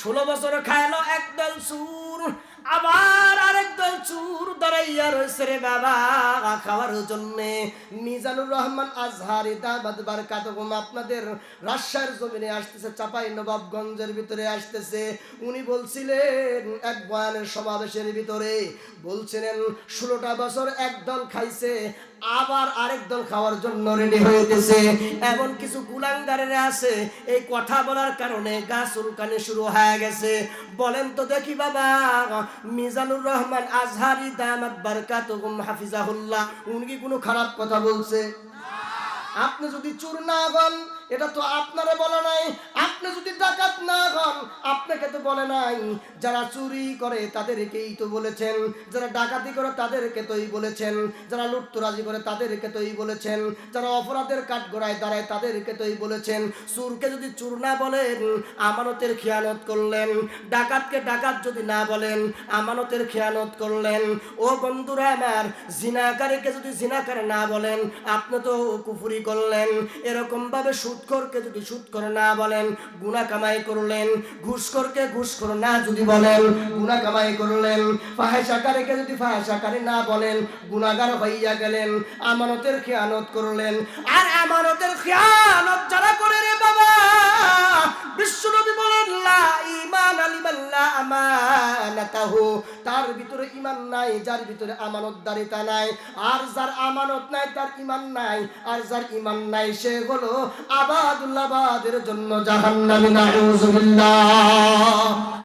16 বছর খাইলো একদল চুর, আবার আরেক দল চুর দাঁড়াইয়া রয়েছে রে বাবা খাওয়ার জন্য। মিজানুর রহমান আজহারি দামাত বারকাতুহুম আপনাদের রাজশাহীর জমিনে আসতেছে, চাপাই নবাবগঞ্জের ভিতরে আসতেছে। উনি বলছিলেন এক বয়ানের সমাবেশের ভিতরে, বলছিলেন 16টা বছর একদল খাইছে, আবার আরেক দল খাওয়ার জন্য রেডি হইতেছে। এমন কিছু গুলাঙ্গারেরা আছে, এই কথা বলার কারণে গা চুলকানি শুরু হয়ে গেছে। বলেন তো দেখি বাবা, মিজানুর রহমান আজহারি দামাত বারকাতুহুম হাফিজাহুল্লাহ উনি কি কোনো খারাপ কথা বলছে? আপনি যদি চোর না হন এটা তো আপনারে বলে নাই, আপনি যদি ডাকাত না হন আপনাকে তো বলে নাই। যারা চুরি করে তাদেরকেই তো বলেছেন, যারা ডাকাতি করে তাদেরকে তোই বলেছেন, যারা লুটতরাজি করে তাদেরকে তোই বলেছেন, যারা অপরাধের কাঠগড়ায় দাঁড়ায় তাদেরকে তোই বলেছেন। চোরকে যদি চোর না বলেন আমানতের খেয়ানত করলেন, ডাকাতকে ডাকাত যদি না বলেন আমানতের খেয়ানত করলেন। ও বন্ধুরা আমার, জিনাকারীকে যদি জিনাকার না বলেন আপনি তো কুফরি করলেন। এরকম ভাবে সুদখোরকে যদি সুদখোর না বলেন গুনাহ কামাই করলেন। ঘুষখোরকে ঘুষখোর না যদি বলেন গুনাহ কামাই করলেন। ফাহিশাকারীকে যদি ফাহিশাকারী না বলেন গুনাহগার হইয়া গেলেন, আমানতের খেয়ানত করলেন। আর আমানতের খেয়ানত যারা করে রে বাবা, বিশ্বনবী বলেন লা ঈমান লিমান লা আমানাতাহু, তার ভিতরে ঈমান নাই যার ভিতরে আমানতদারিতা নাই। আর যার আমানত নাই তার ঈমান নাই, আর যার ঈমান নাই সে হলো আবাদুল আবাদের জন্য জাহান্নামী। নাউযুবিল্লাহ।